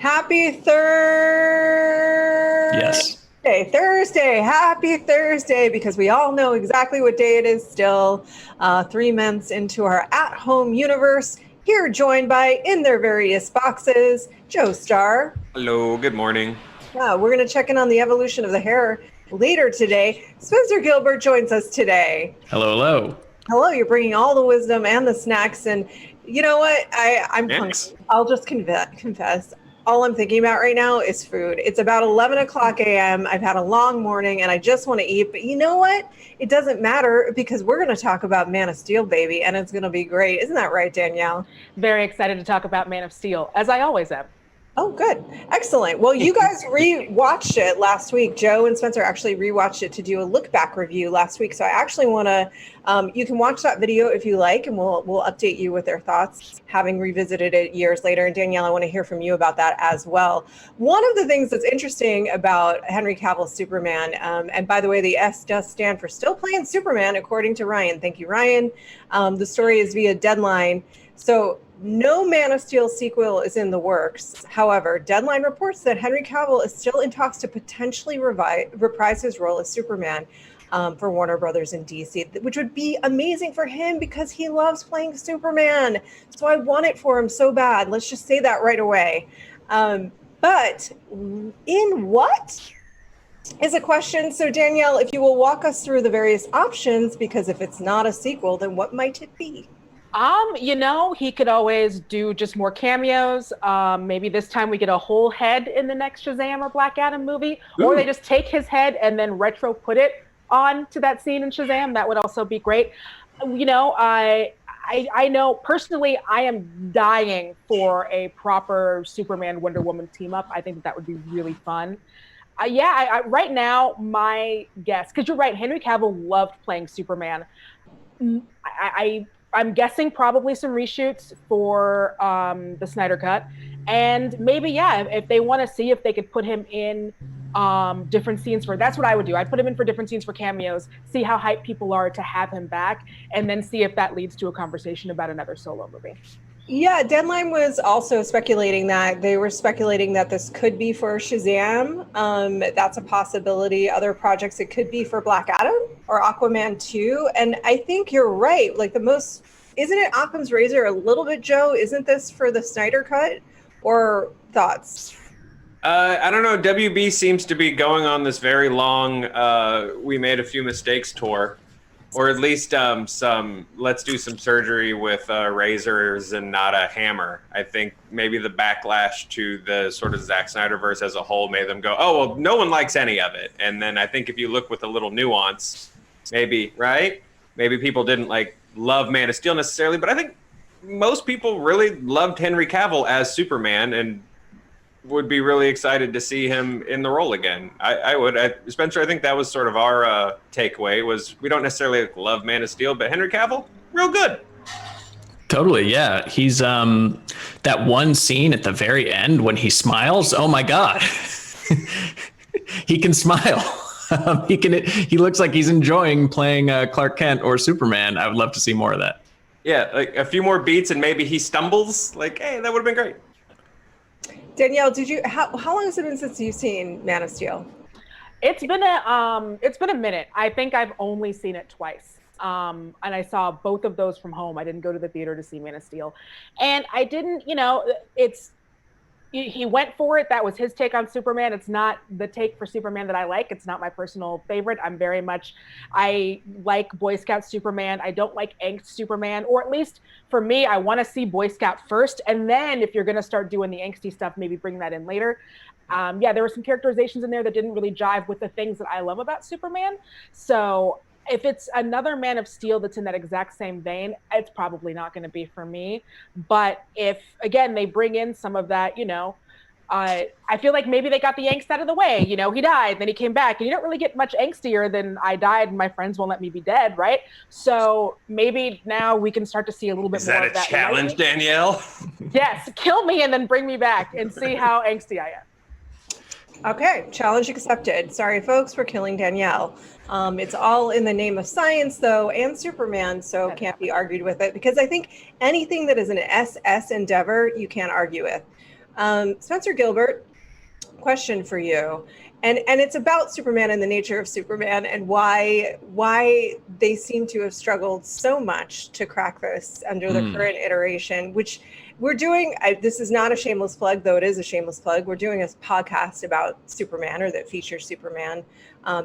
Happy Thursday. Yes. Thursday. Happy Thursday, because we all know exactly what day it is still. 3 months into our at-home universe. Here joined by, in their various boxes, Joe Starr. Hello, good morning. We're going to check in on the evolution of the hair later today. Spencer Gilbert joins us today. Hello, hello. Hello, you're bringing all the wisdom and the snacks. And you know what? I'm hungry. I'll just confess. All I'm thinking about right now is food. It's about 11 o'clock a.m. I've had a long morning and I just want to eat. But you know what? It doesn't matter, because we're going to talk about Man of Steel, baby. And it's going to be great. Isn't that right, Danielle? Very excited to talk about Man of Steel, as I always am. Oh, good. Excellent. Well, you guys re-watched it last week. Joe and Spencer actually re-watched it to do a look-back review last week. So I actually want to, you can watch that video if you like, and we'll update you with their thoughts, having revisited it years later. And Danielle, I want to hear from you about that as well. One of the things that's interesting about Henry Cavill's Superman, and by the way, the S does stand for still playing Superman, according to Ryan. Thank you, Ryan. The story is via Deadline. So no Man of Steel sequel is in the works. However, Deadline reports that Henry Cavill is still in talks to potentially reprise his role as Superman for Warner Brothers in DC, which would be amazing for him because he loves playing Superman. So I want it for him so bad. Let's just say that right away. But in what is a question. So Danielle, if you will walk us through the various options, because if it's not a sequel, then what might it be? He could always do just more cameos. Maybe this time we get a whole head in the next Shazam or Black Adam movie, or they just take his head and then retro put it on to that scene in Shazam. That would also be great. I know personally I am dying for a proper Superman Wonder Woman team up. I think that would be really fun. Right now, my guess, because you're right, Henry Cavill loved playing Superman. I'm guessing probably some reshoots for the Snyder Cut. And maybe, if they want to see if they could put him in different scenes that's what I would do. I'd put him in for different scenes for cameos, see how hyped people are to have him back, and then see if that leads to a conversation about another solo movie. Yeah, Deadline was also speculating that. They were speculating that this could be for Shazam. That's a possibility. Other projects, it could be for Black Adam or Aquaman 2. And I think you're right. Isn't it Occam's razor a little bit, Joe? Isn't this for the Snyder Cut? Or thoughts? I don't know. WB seems to be going on this very long, we made a few mistakes tour. Or at least let's do some surgery with razors and not a hammer. I think maybe the backlash to the sort of Zack Snyderverse as a whole made them go, oh, well, no one likes any of it. And then I think if you look with a little nuance, maybe people didn't love Man of Steel necessarily, but I think most people really loved Henry Cavill as Superman and would be really excited to see him in the role again. I would. Spencer, I think that was sort of our takeaway, was we don't necessarily love Man of Steel, but Henry Cavill, real good. Totally, yeah. He's that one scene at the very end when he smiles. Oh my God, he can smile. He looks like he's enjoying playing Clark Kent or Superman. I would love to see more of that. Yeah, a few more beats and maybe he stumbles. Hey, that would have been great. Danielle, how long has it been since you've seen Man of Steel? It's been a minute. I think I've only seen it twice. And I saw both of those from home. I didn't go to the theater to see Man of Steel. And I didn't, he went for it. That was his take on Superman. It's not the take for Superman that I like. It's not my personal favorite. I like Boy Scout Superman. I don't like angst Superman, or at least for me, I want to see Boy Scout first. And then if you're going to start doing the angsty stuff, maybe bring that in later. There were some characterizations in there that didn't really jive with the things that I love about Superman. So if it's another Man of Steel that's in that exact same vein, it's probably not going to be for me. But if, again, they bring in some of that, I feel like maybe they got the angst out of the way. He died, then he came back, and you don't really get much angstier than I died and my friends won't let me be dead, right? So maybe now we can start to see a little bit more of that. Is that a challenge, Danielle? Yes, kill me and then bring me back and see how angsty I am. Okay, challenge accepted. Sorry, folks, for killing Danielle. It's all in the name of science, though, and Superman, so can't be argued with it, because I think anything that is an SS endeavor, you can't argue with. Spencer Gilbert, question for you. And it's about Superman and the nature of Superman and why they seem to have struggled so much to crack this under the current iteration, which we're doing. This is not a shameless plug, though it is a shameless plug. We're doing a podcast about Superman, or that features Superman,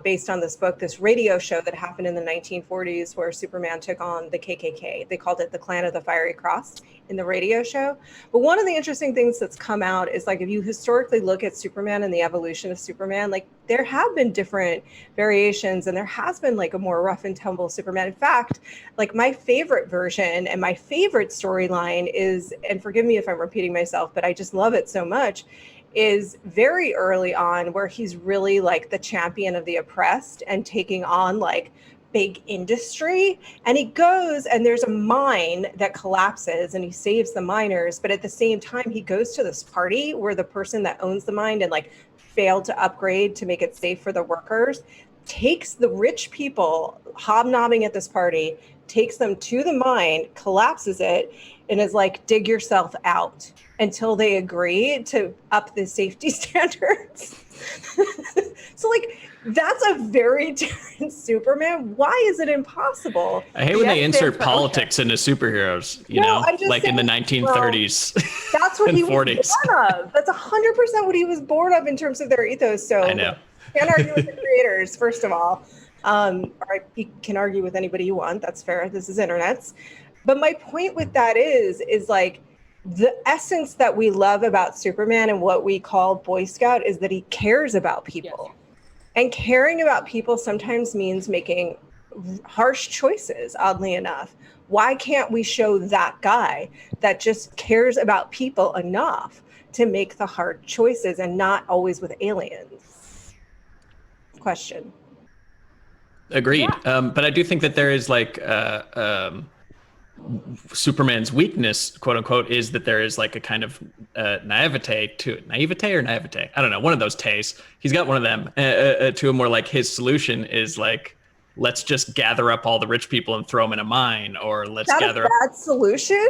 based on this book, this radio show that happened in the 1940s where Superman took on the KKK. They called it the Clan of the Fiery Cross in the radio show. But one of the interesting things that's come out is, like, if you historically look at Superman and the evolution of Superman, like, there have been different variations, and there has been like a more rough and tumble Superman. In fact, like, my favorite version and my favorite storyline is, and forgive me if I'm repeating myself, but I just love it so much, is very early on, where he's really like the champion of the oppressed and taking on like big industry. And he goes, and there's a mine that collapses and he saves the miners. But at the same time, he goes to this party where the person that owns the mine and like failed to upgrade to make it safe for the workers takes the rich people hobnobbing at this party, takes them to the mine, collapses it, and is like, dig yourself out, until they agree to up the safety standards. So like, that's a very different Superman. Why is it impossible? I hate when they insert politics into superheroes, you know, like in the 1930s. That's what and he was 40s. born of. That's 100% what he was born of in terms of their ethos. So I know. Can't argue with the creators, first of all. Or you can argue with anybody you want. That's fair. This is internets. But my point with that is like, the essence that we love about Superman and what we call Boy Scout is that he cares about people. Yes. And caring about people sometimes means making harsh choices, oddly enough. Why can't we show that guy that just cares about people enough to make the hard choices, and not always with aliens? Question. Agreed. Yeah. But I do think that there is like Superman's weakness, quote unquote, is that there is like a kind of naivete to it. Naivete? I don't know. One of those tays. He's got one of them to him, where like his solution is like, let's just gather up all the rich people and throw them in a mine, or let's gather up. That solution?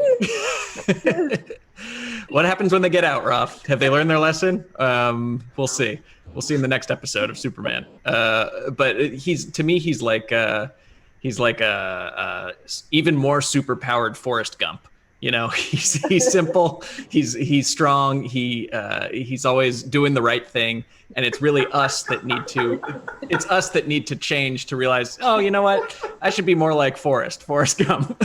What happens when they get out, Roth? Have they learned their lesson? We'll see. We'll see in the next episode of Superman. But to me, he's like a even more superpowered Forrest Gump. You know, he's simple, he's strong, he's always doing the right thing, and it's really us that need to change to realize, oh, you know what? I should be more like Forrest Gump.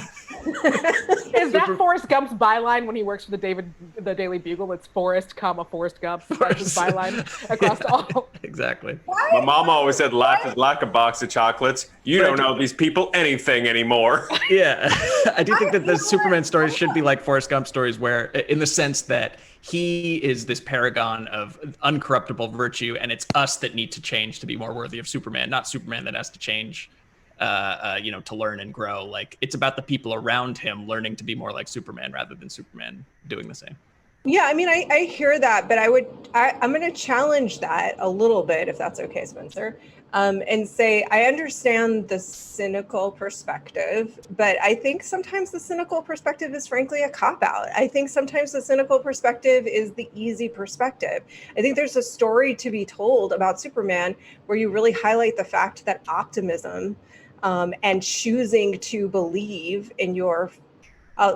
Is that Forrest Gump's byline when he works for the Daily Bugle? It's Forrest, Forrest Gump. That's his byline across all. Exactly. My mom always said, life is like a box of chocolates. You don't know these people anything anymore. Yeah. I do think that the Superman stories should be like Forrest Gump stories, where, in the sense that he is this paragon of uncorruptible virtue, and it's us that need to change to be more worthy of Superman, not Superman that has to change to learn and grow. Like, it's about the people around him learning to be more like Superman rather than Superman doing the same. Yeah, I mean, I hear that, but I'm going to challenge that a little bit, if that's okay, Spencer, and say, I understand the cynical perspective, but I think sometimes the cynical perspective is frankly a cop-out. I think sometimes the cynical perspective is the easy perspective. I think there's a story to be told about Superman where you really highlight the fact that optimism and choosing to believe in your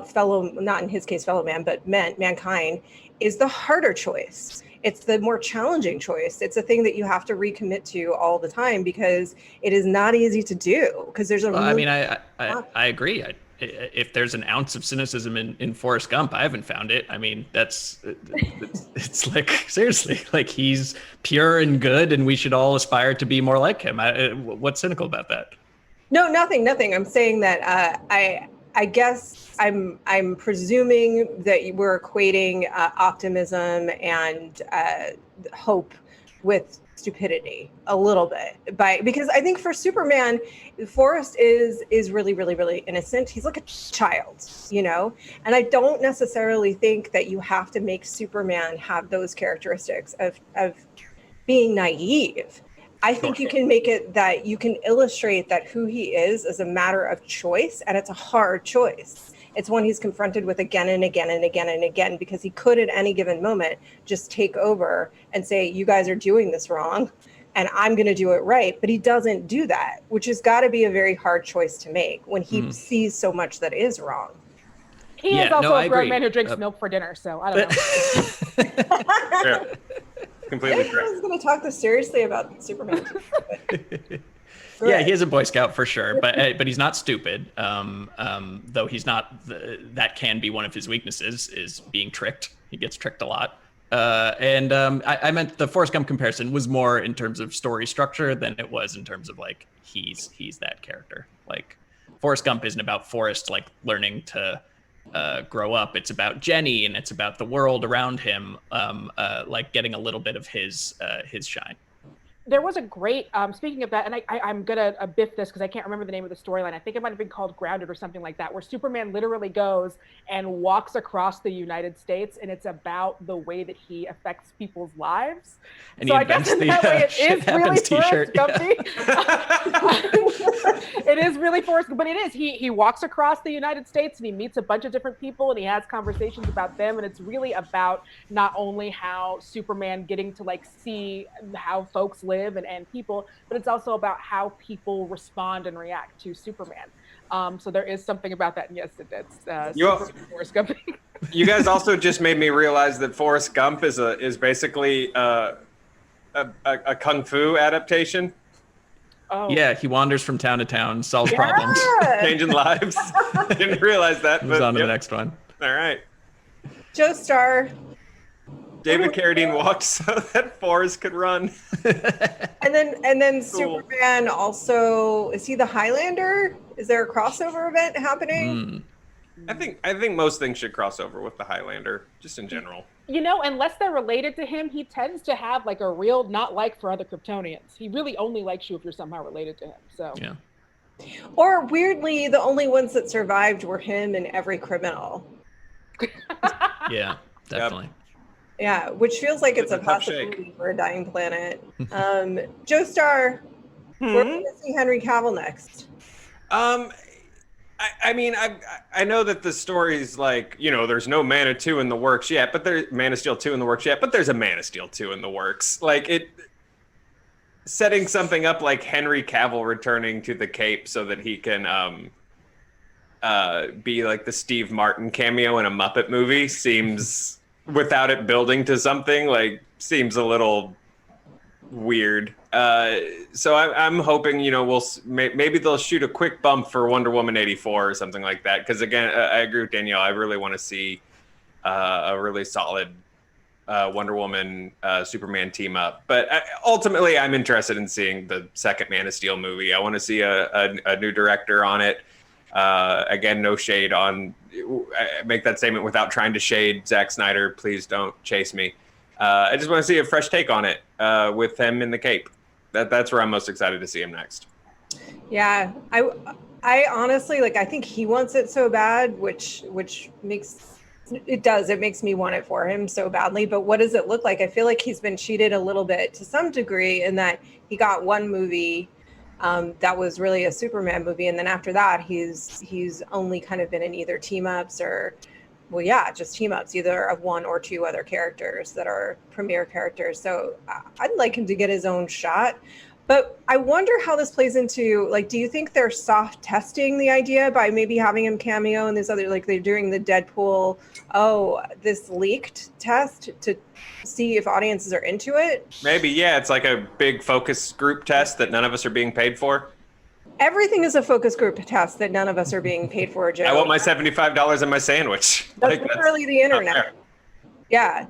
fellow, not in his case fellow man, but mankind, is the harder choice. It's the more challenging choice. It's a thing that you have to recommit to all the time, because it is not easy to do. Because there's I agree. If there's an ounce of cynicism in Forrest Gump, I haven't found it. I mean, it's like, seriously, like, he's pure and good, and we should all aspire to be more like him. What's cynical about that? No, nothing. I'm saying that I guess I'm presuming that we're equating optimism and hope with stupidity a little bit, because I think for Superman, Forrest is really, really, really innocent. He's like a child, you know, and I don't necessarily think that you have to make Superman have those characteristics of being naive. I think you can make it that you can illustrate that who he is a matter of choice, and it's a hard choice. It's one he's confronted with again and again and again and again, because he could at any given moment just take over and say, you guys are doing this wrong and I'm going to do it right. But he doesn't do that, which has got to be a very hard choice to make when he sees so much that is wrong. He is also a grown agree. man who drinks milk for dinner, so I don't know. Yeah. Completely I correct. was going to talk this seriously about Superman. Yeah, he is a Boy Scout for sure, but he's not stupid. Though he's not. That can be one of his weaknesses, is being tricked. He gets tricked a lot. I meant the Forrest Gump comparison was more in terms of story structure than it was in terms of like he's that character. Like Forrest Gump isn't about Forrest like learning to grow up. It's about Jenny, and it's about the world around him, like getting a little bit of his shine. There was a great, speaking of that, and I'm going to biff this because I can't remember the name of the storyline. I think it might have been called Grounded or something like that, where Superman literally goes and walks across the United States, and it's about the way that he affects people's lives. And so he I guess invents in that way it Shit is Happens really t-shirt. Forrest Gumpy. It is really Forrest, but it is. He walks across the United States and he meets a bunch of different people and he has conversations about them. And it's really about not only how Superman getting to like see how folks live and people, but it's also about how people respond and react to Superman. So there is something about that. And yes, it's Forrest Gump. You guys also just made me realize that Forrest Gump is basically a kung fu adaptation. Oh. Yeah, he wanders from town to town, solves problems. Changing lives. Didn't realize that. Moves on to the next one. All right. Joe Starr. David Carradine walked so that Forrest could run. And then Cool. Superman also, is he the Highlander? Is there a crossover event happening? I think most things should cross over with the Highlander, just in general. You know, unless they're related to him, he tends to have like a real not like for other Kryptonians. He really only likes you if you're somehow related to him. So Yeah. Or weirdly, the only ones that survived were him and every criminal. Yeah, definitely. Yeah, which feels like it's a tough shake. possibility for a dying planet. Joe Starr, where are we going to see Henry Cavill next? I mean, I know that the story's like, you know, there's no Man of 2 in the works yet, but there's Man of Steel 2 in the works yet, but there's a Man of Steel 2 in the works. Like setting something up like Henry Cavill returning to the Cape so that he can be like the Steve Martin cameo in a Muppet movie seems, without it building to something, like seems a little weird. So I'm hoping, you know, maybe they'll shoot a quick bump for Wonder Woman 84 or something like that. Because again, I agree with Danielle. I really want to see a really solid Wonder Woman Superman team up. But ultimately, I'm interested in seeing the second Man of Steel movie. I want to see a new director on it. Again, no shade on. I make that statement without trying to shade Zack Snyder. Please don't chase me. I just want to see a fresh take on it with him in the Cape. That's where I'm most excited to see him next. Yeah, I honestly, like, I think he wants it so bad, which makes it makes me want it for him so badly. But what does it look like? I feel like he's been cheated a little bit to some degree in that he got one movie that was really a Superman movie, and then after that he's only kind of been in either team ups or, well, yeah, just team ups, either of one or two other characters that are premier characters. So I'd like him to get his own shot. But I wonder how this plays into, like, do you think they're soft testing the idea by maybe having him cameo in this other, like they're doing the Deadpool, this leaked test to see if audiences are into it? Maybe, yeah, it's like a big focus group test that none of us are being paid for. Everything is a focus group test that none of us are being paid for, Joe. I want my $75 and my sandwich. That's literally the internet. Yeah.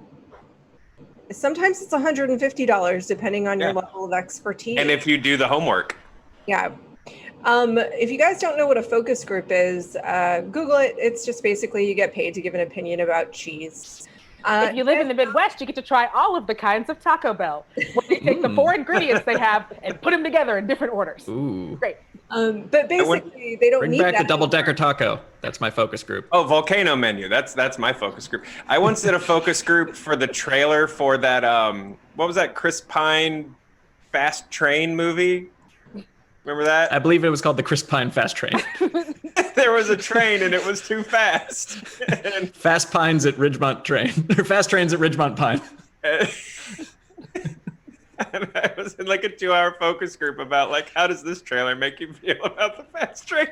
Sometimes it's $150 depending on your level of expertise. And if you do the homework. Yeah. If you guys don't know what a focus group is, Google it. It's just basically you get paid to give an opinion about cheese. If you live in the Midwest, you get to try all of the kinds of Taco Bell, where they take the 4 ingredients they have and put them together in different orders. Ooh. Great. But basically, they don't Bring need back that the double-decker taco. That's my focus group. Oh, volcano menu. That's my focus group. I once did a focus group for the trailer for that what was that Chris Pine Fast Train movie? Remember that? I believe it was called the Chris Pine Fast Train. there was a train and it was too fast. And, Fast Pines at Ridgemont Train, or Fast Trains at Ridgemont Pine. and I was in like a 2-hour focus group about like, how does this trailer make you feel about the fast train?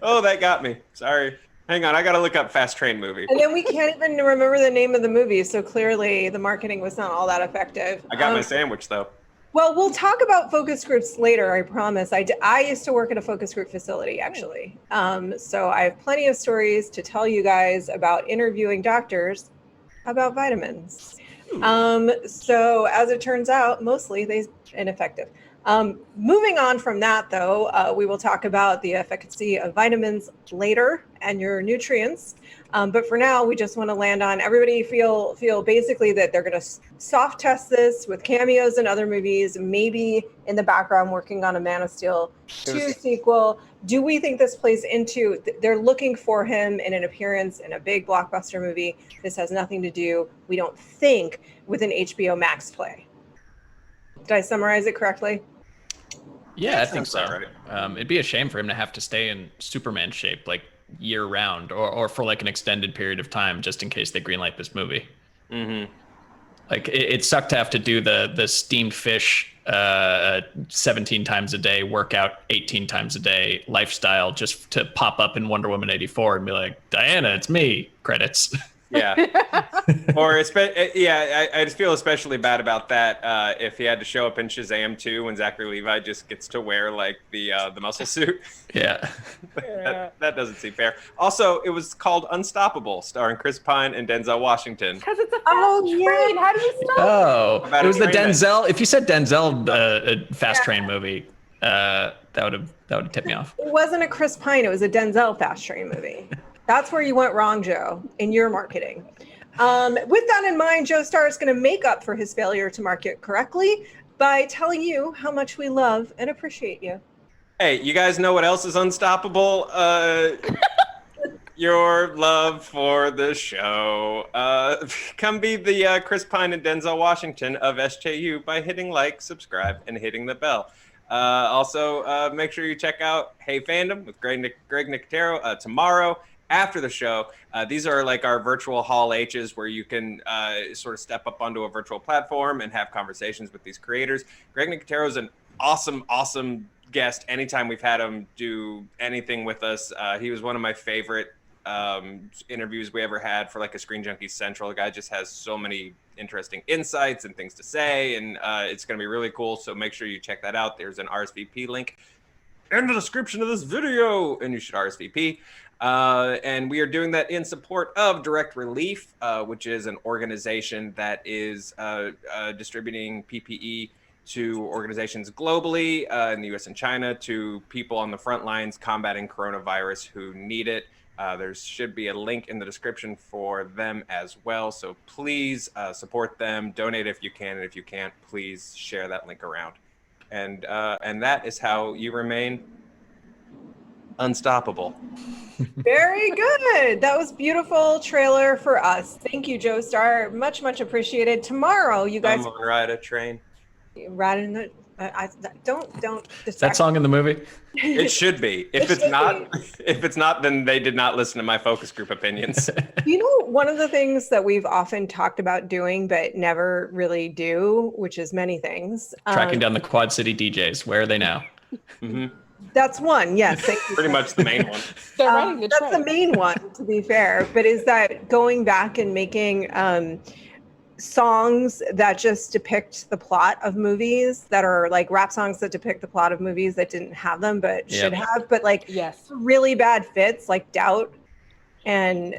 Oh, that got me. Sorry. Hang on, I gotta look up fast train movie. And then we can't even remember the name of the movie, so clearly the marketing was not all that effective. I got my sandwich though. Well, we'll talk about focus groups later, I promise. I used to work at a focus group facility, actually. So I have plenty of stories to tell you guys about interviewing doctors about vitamins. So as it turns out, mostly they're ineffective. Moving on from that, though, we will talk about the efficacy of vitamins later and your nutrients. But for now, we just want to land on everybody feel basically that they're going to soft test this with cameos in other movies, maybe in the background working on a Man of Steel 2 sequel. Do we think this plays into, they're looking for him in an appearance in a big blockbuster movie. This has nothing to do, we don't think, with an HBO Max play. Did I summarize it correctly? Yeah, I think so. Right. It'd be a shame for him to have to stay in Superman shape like year round or for like an extended period of time just in case they greenlight this movie. Mm-hmm. Like it sucked to have to do the steamed fish 17 times a day, workout 18 times a day lifestyle just to pop up in Wonder Woman 84 and be like, Diana, it's me, credits. Yeah. Or I just feel especially bad about that if he had to show up in Shazam 2 when Zachary Levi just gets to wear like the muscle suit. Yeah. that doesn't seem fair. Also, it was called Unstoppable, starring Chris Pine and Denzel Washington. Because it's a fast train. How do you stop? Oh, it was the train Denzel. If you said Denzel fast train movie, that would have tipped me off. It wasn't a Chris Pine, it was a Denzel fast train movie. That's where you went wrong, Joe, in your marketing. With that in mind, Joe Starr is going to make up for his failure to market correctly by telling you how much we love and appreciate you. Hey, you guys know what else is unstoppable? Your love for the show. Come be the Chris Pine and Denzel Washington of SJU by hitting like, subscribe, and hitting the bell. Also, make sure you check out Hey Fandom with Greg Nicotero tomorrow after the show. These are like our virtual Hall H's where you can sort of step up onto a virtual platform and have conversations with these creators. Greg Nicotero is an awesome guest. Anytime we've had him do anything with us, he was one of my favorite interviews we ever had for like a Screen Junkies Central. The guy just has so many interesting insights and things to say, and it's going to be really cool. So make sure you check that out. There's an RSVP link in the description of this video, and you should RSVP. And we are doing that in support of Direct Relief, which is an organization that is distributing PPE to organizations globally in the US and China to people on the front lines combating coronavirus who need it. There should be a link in the description for them as well. So please support them, donate if you can, and if you can't, please share that link around. And that is how you remain unstoppable. Very good. That was beautiful trailer for us. Thank you, Joe Starr. Much appreciated. Tomorrow, you guys I'm gonna ride a train. ride in the. Don't. That song in the movie? It should be. If it's not, then they did not listen to my focus group opinions. You know, one of the things that we've often talked about doing but never really do, which is many things. Tracking down the Quad City DJs. Where are they now? Mm-hmm. That's one. Yes. Thank you. Pretty much the main one. They're running the that's train. the main one, to be fair. But is that going back and making songs that just depict the plot of movies, that are like rap songs that depict the plot of movies that didn't have them but should have, but like Yes. really bad fits, like Doubt and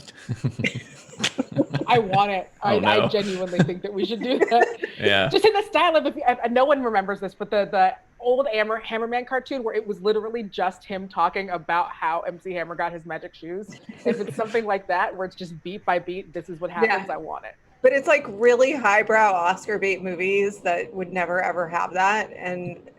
I want it. Oh, no. I genuinely think that we should do that. Yeah. Just in the style of, no one remembers this, but the old Hammerman cartoon where it was literally just him talking about how MC Hammer got his magic shoes. If it's something like that where it's just beat by beat, this is what happens, Yeah. I want it. but it's like really highbrow Oscar bait movies that would never ever have that. And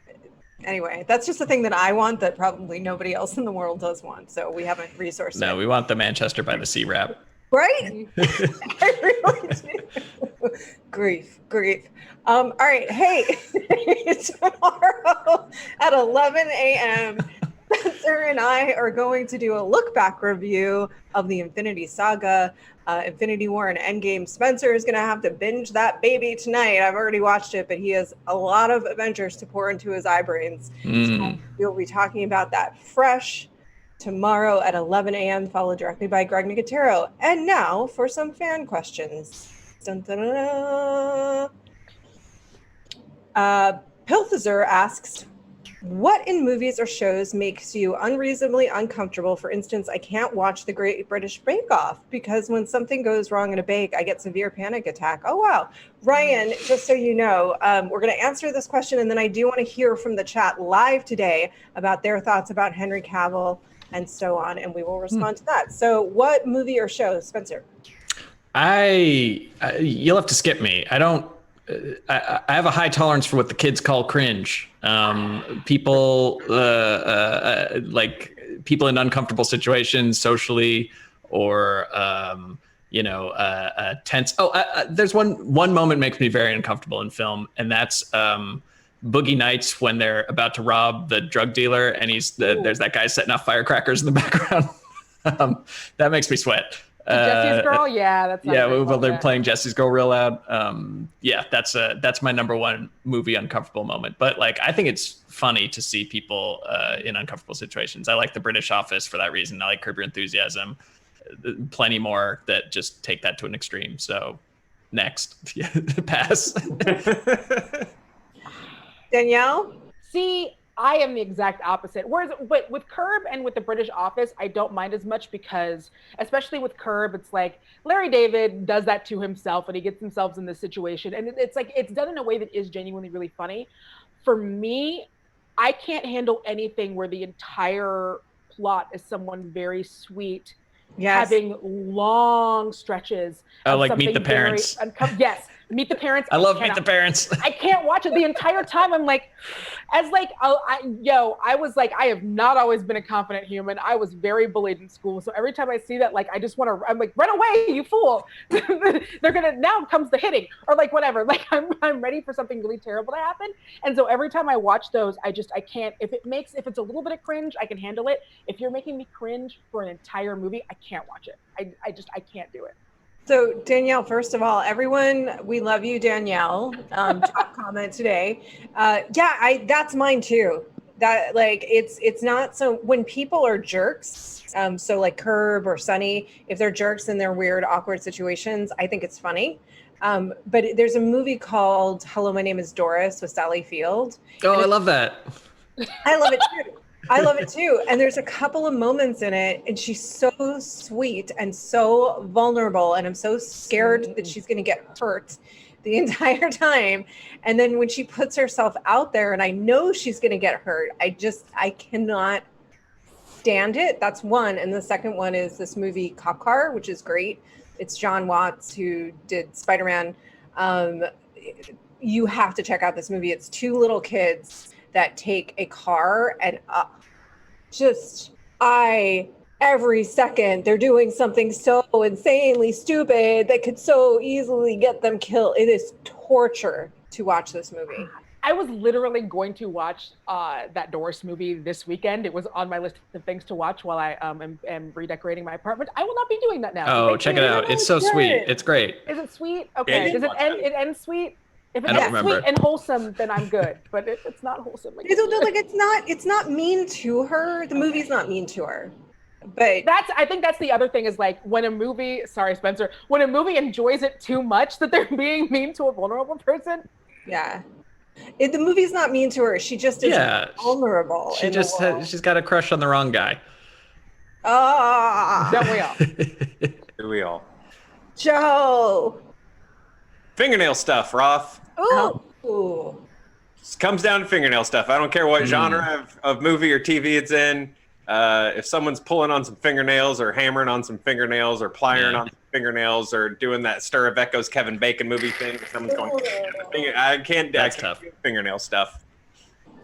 anyway, that's just a thing that I want that probably nobody else in the world does want. So we haven't resourced it. No, we want the Manchester by the Sea rap. Right? I really do. Grief. All right. Hey, tomorrow at 11 a.m., Spencer and I are going to do a look back review of the Infinity Saga, Infinity War and Endgame. Spencer is going to have to binge that baby tonight. I've already watched it, but he has a lot of Avengers to pour into his eye brains. So we'll be talking about that fresh tomorrow at 11 a.m., followed directly by Greg Nicotero. And now for some fan questions. Dun, dun, dun, dun. Pilthazer asks, what in movies or shows makes you unreasonably uncomfortable? For instance, I can't watch The Great British Bake Off because when something goes wrong in a bake, I get severe panic attack. Oh, wow. Ryan, just so you know, we're going to answer this question, and then I do want to hear from the chat live today about their thoughts about Henry Cavill and so on, and we will respond to that. So what movie or show, Spencer? You'll have to skip me. I have a high tolerance for what the kids call cringe. People like people in uncomfortable situations socially, or tense. There's one moment makes me very uncomfortable in film, and that's Boogie Nights when they're about to rob the drug dealer, and there's that guy setting off firecrackers in the background. That makes me sweat. Jesse's Girl, that's well, they're playing Jesse's Girl real loud. That's my number one movie uncomfortable moment. But like, I think it's funny to see people in uncomfortable situations. I like The British Office for that reason. I like Curb Your Enthusiasm. Plenty more that just take that to an extreme. So next, pass. Danielle? See, I am the exact opposite. But with Curb and with The British Office, I don't mind as much because, especially with Curb, it's like Larry David does that to himself and he gets himself in this situation. And it's like, it's done in a way that is genuinely really funny. For me, I can't handle anything where the entire plot is someone very sweet, having long stretches. Like Meet the Parents. Yes. Meet the Parents. I love Meet the Parents. I can't watch it the entire time. I'm like, I was like, I have not always been a confident human. I was very bullied in school. So every time I see that, like, I just want to, I'm like, run away, you fool. Now comes the hitting or like whatever. Like I'm ready for something really terrible to happen. And so every time I watch those, I can't, if it's a little bit of cringe, I can handle it. If you're making me cringe for an entire movie, I can't watch it. I can't do it. So Danielle, first of all, everyone, we love you, Danielle. Top comment today. That's mine too. That like it's not so when people are jerks. So like Curb or Sunny, if they're jerks in their weird, awkward situations, I think it's funny. But there's a movie called Hello, My Name is Doris with Sally Field. Oh, I love that. I love it too. I love it too. And there's a couple of moments in it, and she's so sweet and so vulnerable. And I'm so scared that she's going to get hurt the entire time. And then when she puts herself out there and I know she's going to get hurt, I cannot stand it. That's one. And the second one is this movie Cop Car, which is great. It's John Watts who did Spider-Man. You have to check out this movie. It's two little kids that take a car and every second they're doing something so insanely stupid that could so easily get them killed. It is torture to watch this movie. I was literally going to watch that Doris movie this weekend. It was on my list of things to watch while I am redecorating my apartment. I will not be doing that now. Oh, check it out. It's so sweet. It's great. Is it sweet? Okay. Does it end? It ends sweet? If I don't it's remember. sweet and wholesome, then I'm good. But if it's not wholesome, like it's not mean to her. The movie's not mean to her. But I think that's the other thing is like when a movie, sorry, Spencer, when a movie enjoys it too much that they're being mean to a vulnerable person. Yeah. The movie's not mean to her. She just is vulnerable. She's got a crush on the wrong guy. Don't we all? Do we all? Joe. Fingernail stuff, Roth. Ooh. It comes down to fingernail stuff. I don't care what genre of movie or TV it's in. If someone's pulling on some fingernails or hammering on some fingernails or pliering on some fingernails or doing that Stir of Echoes Kevin Bacon movie thing, if someone's going, I can't do fingernail stuff.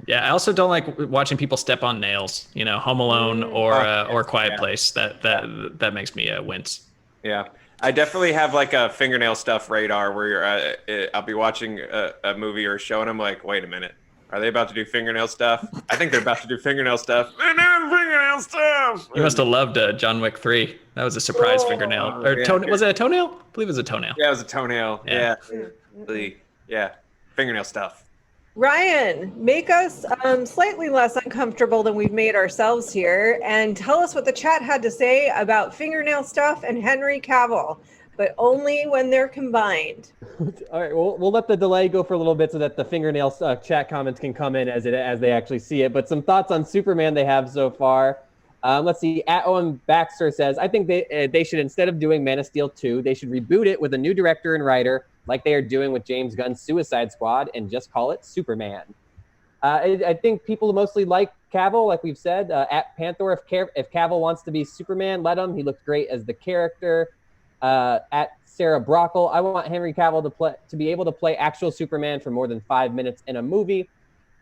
Yeah, I also don't like watching people step on nails. Home Alone or Quiet Place. That makes me wince. Yeah. I definitely have like a fingernail stuff radar where I'll be watching a movie or a show and I'm like, wait a minute, are they about to do fingernail stuff? I think they're about to do fingernail stuff. No, fingernail stuff. You must have loved John Wick 3. That was a surprise fingernail. Or yeah. was it a toenail? I believe it was a toenail. Yeah, it was a toenail. Yeah. Yeah. Fingernail stuff. Ryan, make us slightly less uncomfortable than we've made ourselves here, and tell us what the chat had to say about fingernail stuff and Henry Cavill, but only when they're combined. All right, we'll let the delay go for a little bit so that the fingernail chat comments can come in as they actually see it. But some thoughts on Superman they have so far. Let's see. Owen Baxter says, I think they should, instead of doing Man of Steel 2, they should reboot it with a new director and writer, like they are doing with James Gunn's Suicide Squad, and just call it Superman. I think people mostly like Cavill, like we've said. At Panther, if Cavill wants to be Superman, let him. He looked great as the character. At Sarah Brockle, I want Henry Cavill to be able to play actual Superman for more than 5 minutes in a movie.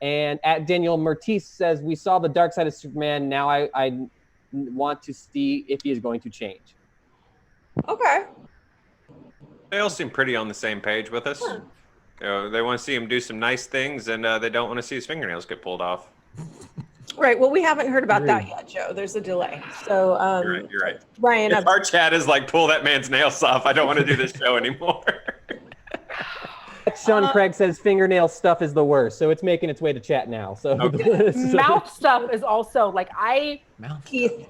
And at Danielle Mertis says, we saw the dark side of Superman. Now I want to see if he is going to change. Okay. They all seem pretty on the same page with us. You know, they want to see him do some nice things, and they don't want to see his fingernails get pulled off. Right. Well, we haven't heard about that yet, Joe. There's a delay. So, You're right. Ryan, If our chat is like, pull that man's nails off, I don't want to do this show anymore. Sean Craig says fingernail stuff is the worst, so it's making its way to chat now. So Mouth stuff is also like Keith.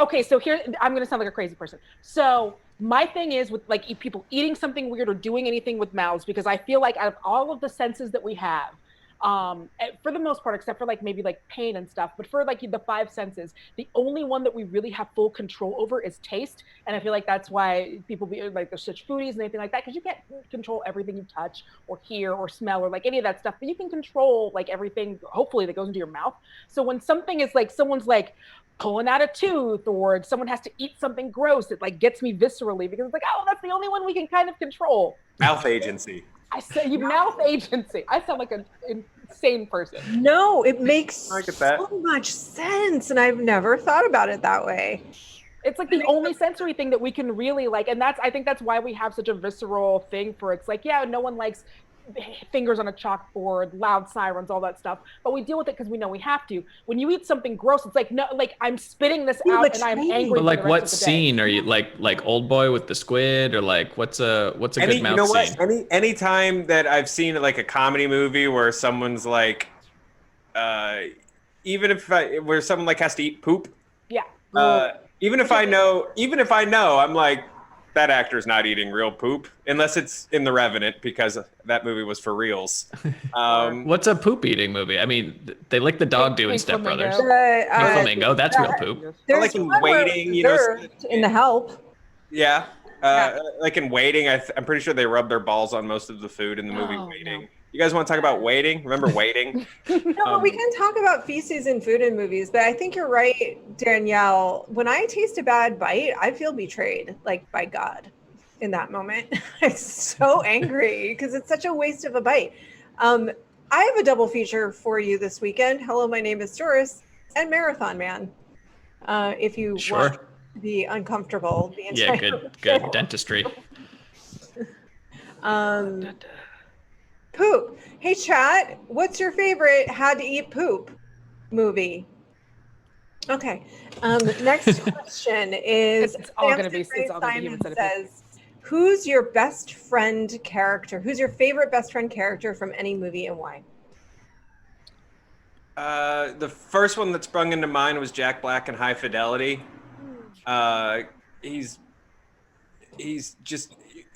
Okay, so here I'm gonna sound like a crazy person. So my thing is with like people eating something weird or doing anything with mouths, because I feel like out of all of the senses that we have, for the most part, except for like maybe like pain and stuff, but for like the 5 senses, the only one that we really have full control over is taste. And I feel like that's why people be like, there's such foodies and anything like that, because you can't control everything you touch or hear or smell or like any of that stuff, but you can control like everything, hopefully, that goes into your mouth. So when something is like, someone's like pulling out a tooth, or someone has to eat something gross, it like gets me viscerally, because it's like, oh, that's the only one we can kind of control. Mouth agency. I say you mouth agency. I sound like an insane person. No, it makes that. so much sense, and I've never thought about it that way. It's like the only sensory thing that we can really like, and I think that's why we have such a visceral thing for it's like, yeah, no one likes fingers on a chalkboard, loud sirens, all that stuff, but we deal with it because we know we have to. When you eat something gross, it's like, no, like I'm spitting this out and I'm angry. But like, what scene are you like Old Boy with the squid, or like what's a good mouth scene? Anytime that I've seen like a comedy movie where someone's like, where someone like has to eat poop. Yeah. Even if I know, I'm like, that actor's not eating real poop unless it's in The Revenant, because that movie was for reals. What's a poop eating movie? I mean, they lick the dog doing Step Brothers. Pink Flamingo, that's real poop. Like in Waiting, you know, in The Help. Yeah. Like in Waiting, I'm pretty sure they rub their balls on most of the food in the movie Waiting. No. You guys want to talk about Waiting? Remember Waiting? No, we can talk about feces and food in movies, but I think you're right, Danielle. When I taste a bad bite, I feel betrayed, like by God in that moment. I'm so angry because it's such a waste of a bite. I have a double feature for you this weekend. Hello, my name is Doris, and Marathon Man. If you want to be uncomfortable the entire good dentistry. Poop. Hey, chat, what's your favorite had to eat poop movie? Okay. Next question is, it's all going to be Simon says, who's your best friend character? Who's your favorite best friend character from any movie, and why? The first one that sprung into mind was Jack Black in High Fidelity.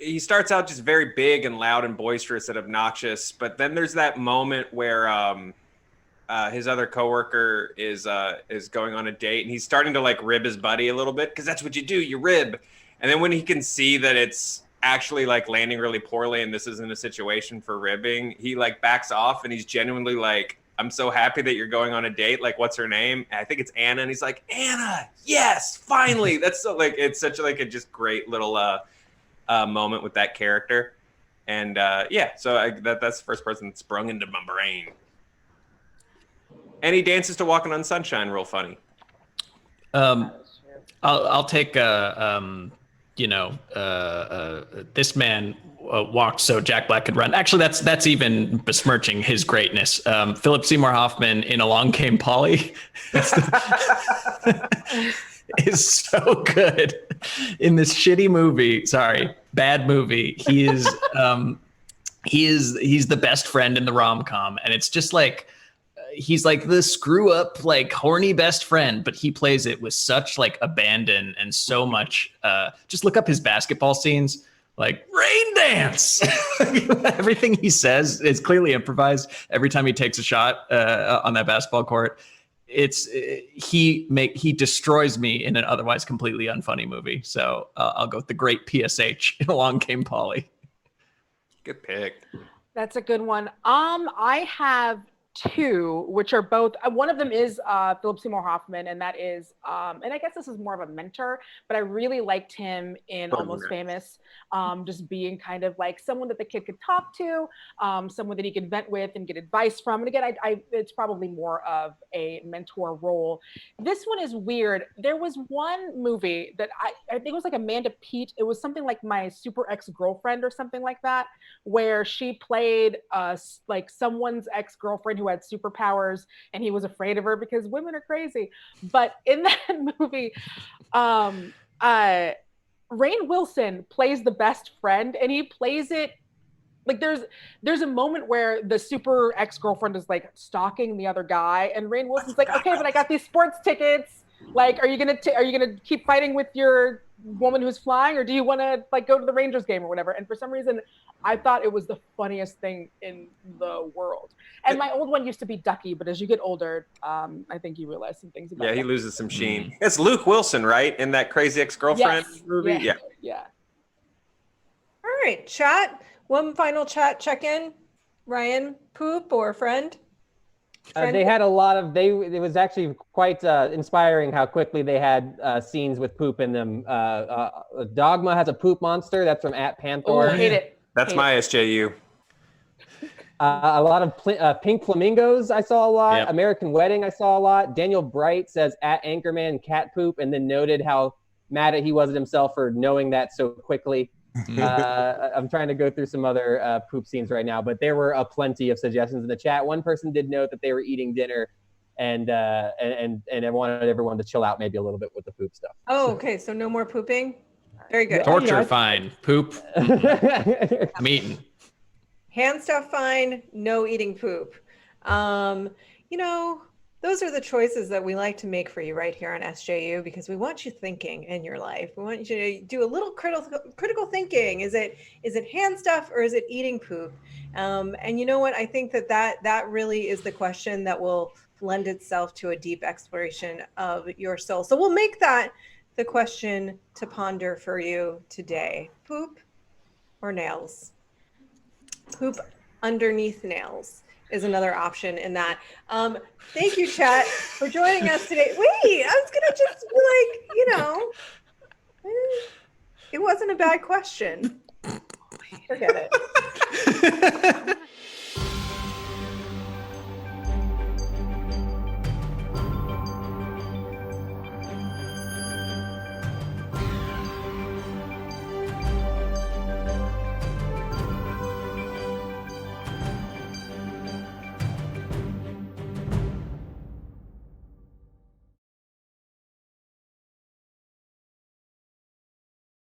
He starts out just very big and loud and boisterous and obnoxious, but then there's that moment where his other coworker is going on a date, and he's starting to like rib his buddy a little bit, because that's what you do, you rib. And then when he can see that it's actually like landing really poorly and this isn't a situation for ribbing, he like backs off, and he's genuinely like, I'm so happy that you're going on a date. Like, what's her name? And I think it's Anna. And he's like, Anna, yes, finally. That's so like, it's such like a just great little moment with that character. And so that's the first person that sprung into my brain. And he dances to Walking on Sunshine real funny. I'll take this man walked so Jack Black could run. Actually, that's even besmirching his greatness. Philip Seymour Hoffman in Along Came Polly is so good in this shitty movie. Sorry, bad movie. He's the best friend in the rom-com, and it's just like he's like the screw up, like horny best friend, but he plays it with such like abandon and so much. Just look up his basketball scenes, like rain dance. Everything he says is clearly improvised. Every time he takes a shot on that basketball court, he destroys me in an otherwise completely unfunny movie. So I'll go with the great PSH in Along Came Polly. Good pick. That's a good one. I have two, which are both, one of them is Philip Seymour Hoffman, and that is, and I guess this is more of a mentor, but I really liked him in Almost Famous, just being kind of like someone that the kid could talk to, someone that he could vent with and get advice from. And again, it's probably more of a mentor role. This one is weird. There was one movie that I think it was like Amanda Peet. It was something like My Super Ex-Girlfriend or something like that, where she played like someone's ex-girlfriend who had superpowers, and he was afraid of her because women are crazy. But in that movie, Rainn Wilson plays the best friend, and he plays it like there's a moment where the super ex-girlfriend is like stalking the other guy, and Rainn Wilson's like, okay, but I got these sports tickets. Like, are you gonna keep fighting with your woman who's flying, or do you want to like go to the Rangers game or whatever? And for some reason, I thought it was the funniest thing in the world. And my old one used to be Ducky, but as you get older, I think you realize some things about. Yeah, he loses some sheen. It's Luke Wilson, right, in that Crazy Ex-Girlfriend movie. Yeah. All right, chat. One final chat check-in. Ryan, poop or friend? They had a lot of, it was actually quite inspiring how quickly they had scenes with poop in them. Dogma has a poop monster. That's from @Panther. Oh, I hate it. That's my SJU. A lot of Pink Flamingos I saw a lot. Yep. American Wedding I saw a lot. Daniel Bright says @Anchorman cat poop, and then noted how mad he was at himself for knowing that so quickly. I'm trying to go through some other poop scenes right now, but there were plenty of suggestions in the chat. One person did note that they were eating dinner, and I wanted everyone to chill out maybe a little bit with the poop stuff. Oh, okay. So no more pooping. Very good. Torture, fine. Poop, I'm eating. Hand stuff, fine. No eating poop. Those are the choices that we like to make for you right here on SJU, because we want you thinking in your life. We want you to do a little critical thinking. Is it hand stuff or is it eating poop? And you know what? I think that really is the question that will lend itself to a deep exploration of your soul. So we'll make that the question to ponder for you today. Poop or nails? Poop underneath nails is another option in that. Thank you, chat, for joining us today. Wait, I was gonna just be like, it wasn't a bad question. Forget it.